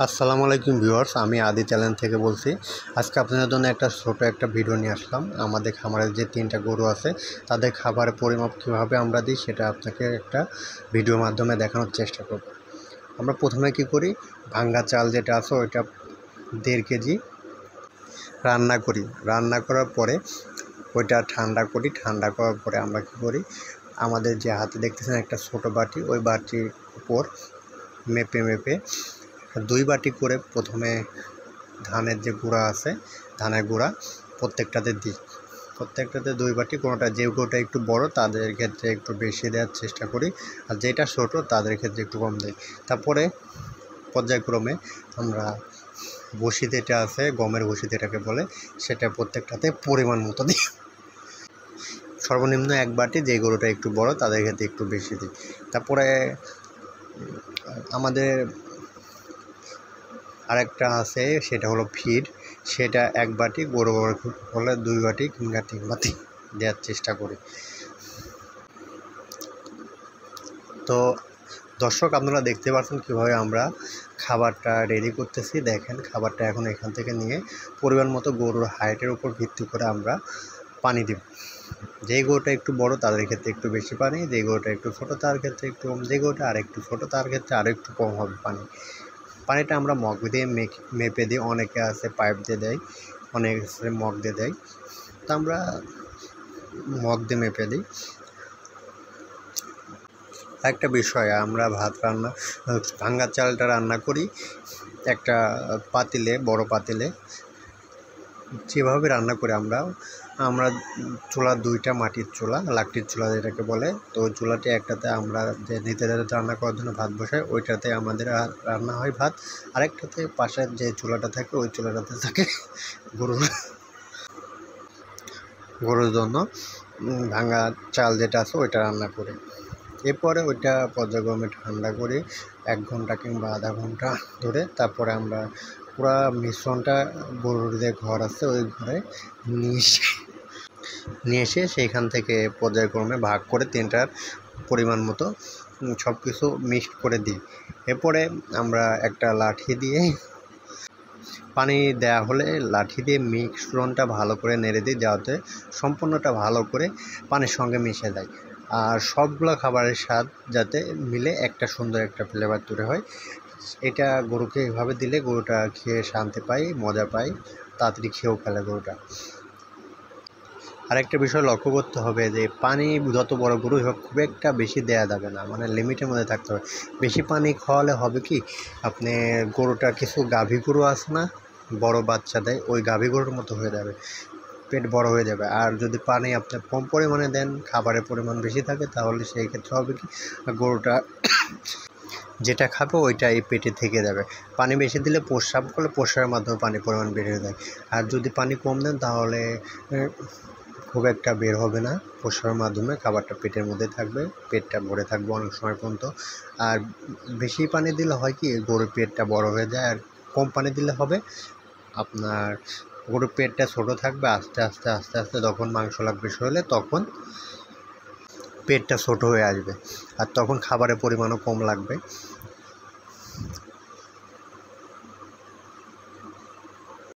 আসসালামু আলাইকুম ভিউয়ার্স, আমি আদি চ্যানেল থেকে বলছি। আজকে আপনাদের জন্য ছোট একটা ভিডিও নিয়ে আসলাম। আমাদের খামারের যে 3টা গরু আছে তাদের খাবারের পরিমাপ কীভাবে আমরা দিই সেটা আপনাকে একটা ভিডিওর মাধ্যমে দেখানোর চেষ্টা করব। আমরা প্রথমে কি করি, ভাঙ্গা চাল যেটা আছে ওইটা 1.5 কেজি রান্না করি। রান্না করার পরে ওইটা ঠান্ডা করি। ঠান্ডা করার পরে আমরা কি করি, আমাদের যে হাতে দেখতেছেন একটা ছোট বাটি, ওই বাটির উপর মেপে 2 বাটি করে প্রথমে ধানের যে গুঁড়া আছে, ধানের গুঁড়া প্রত্যেকটাতে দিই। প্রত্যেকটাতে 2 বাটি। কোনোটা যে গরুটা একটু বড় তাদের ক্ষেত্রে একটু বেশি দেওয়ার চেষ্টা করি, আর যেটা ছোট তাদের ক্ষেত্রে একটু কম দিই। তারপরে পর্যায়ক্রমে আমরা বসি যেটা আছে, গমের বসি যেটাকে বলে, সেটা প্রত্যেকটাতে পরিমাণ মতো দিই। সর্বনিম্ন 1 বাটি, যে গরুটা একটু বড় তাদের ক্ষেত্রে একটু বেশি দিই। তারপরে আমাদের আরেকটা আছে, সেটা হলো ফিড। সেটা 1 বাটি, বড় হলে 2 বাটি কিংবা 3 বাটি দেওয়ার চেষ্টা করি। তো দর্শক, আপনারা দেখতে পাচ্ছেন কীভাবে আমরা খাবারটা রেডি করতেছি। দেখেন, খাবারটা এখন এখান থেকে নিয়ে পরিমাণ মতো গরুর হাইটের উপর ভিত্তি করে আমরা পানি দিব। যেই গরুটা একটু বড় তাদের ক্ষেত্রে একটু বেশি পানি, যেই গরুটা একটু ছোটো তার ক্ষেত্রে একটু কম, যে গরুটা আর একটু ছোটো তার ক্ষেত্রে আরও একটু কম হবে পানিটা আমরা মগ দিয়ে মেপে দিই। অনেকে আছে পাইপ দিয়ে দেয়, অনেকে আছে মগ দিয়ে দেয়, তো আমরা মগ দিয়ে মেপে দিই। একটা বিষয়, আমরা ভাঙ্গা চালটা রান্না করি একটা পাতিলে, বড় পাতিলে। যেভাবে রান্না করি আমরা চুলা 2টা মাটির চুলা, লাকড়ির চুলা যেটাকে বলে। তো ওই চুলাটি একটাতে আমরা যে নিজেদের রান্না করার জন্য ভাত বসাই, ওইটাতে আমাদের রান্না হয় ভাত। আরেকটাতে পাশের যে চুলাটা থাকে, ওই চুলাটাতে থাকে গরুর জন্য ভাঙ্গা চাল যেটা আছে ওইটা রান্না করি। এরপরে ওইটা পর্যায়ক্রমে ঠান্ডা করি 1 ঘন্টা কিংবা আধা ঘন্টা ধরে। তারপরে আমরা পুরো মিশ্রণটা গরুর যে ঘর আছে ওই ঘরে নিয়ে এসে সেইখান থেকে পর্যায়ক্রমে ভাগ করে 3টার পরিমাণ মতো সব কিছু মিক্সড করে দিই। এরপরে আমরা একটা লাঠি দিয়ে, পানি দেওয়া হলে লাঠি দিয়ে মিশ্রণটা ভালো করে নেড়ে দিই, যাতে সম্পূর্ণটা ভালো করে পানির সঙ্গে মিশে যায়, আর সবগুলো খাবারের স্বাদ যাতে মিলে একটা সুন্দর একটা ফ্লেভার তৈরি হয়। এটা গরুকে এভাবে দিলে গরুটা খেয়ে শান্তি পায়, মজা পায়, তাড়াতাড়ি খেয়েও ফেলে গরুটা। আরেকটা বিষয় লক্ষ্য করতে হবে যে পানি যত বড় গরুই হোক খুব একটা বেশি দেওয়া যাবে না, মানে লিমিটের মধ্যে থাকতে হবে। বেশি পানি খাওয়ালে হবে কি, আপনি গরুটা, কিছু গাভী গরু আছে না, বড় বাচ্চা দেয়, ওই গাভী গরুর মতো হয়ে যাবে, পেট বড় হয়ে যাবে। আর যদি পানি আপনি কম পরিমাণে দেন, খাবারের পরিমাণ বেশি থাকে, তাহলে সেই ক্ষেত্রে হবে কি, গরুটা যেটা খাবে ওইটা এই পেটে থেকে যাবে। পানি বেশি দিলে প্রস্রাব করলে প্রস্রাবের মাধ্যমে পানির পরিমাণ বেড়ে যায়, আর যদি পানি কম দেন তাহলে খুব একটা বের হবে না, প্রস্রাবের মাধ্যমে খাবারটা পেটের মধ্যে থাকবে, পেটটা ভরে থাকবে অনেক সময় পর্যন্ত। আর বেশি পানি দিলে হয় কি, গরুর পেটটা বড় হয়ে যায়, আর কম পানি দিলে হবে আপনার গরুর পেটটা ছোট থাকবে। আস্তে আস্তে আস্তে আস্তে যখন মাংস লাগবে শরীরে, তখন পেটটা ছোট হয়ে আসবে, আর তখন খাবারের পরিমাণও কম লাগবে।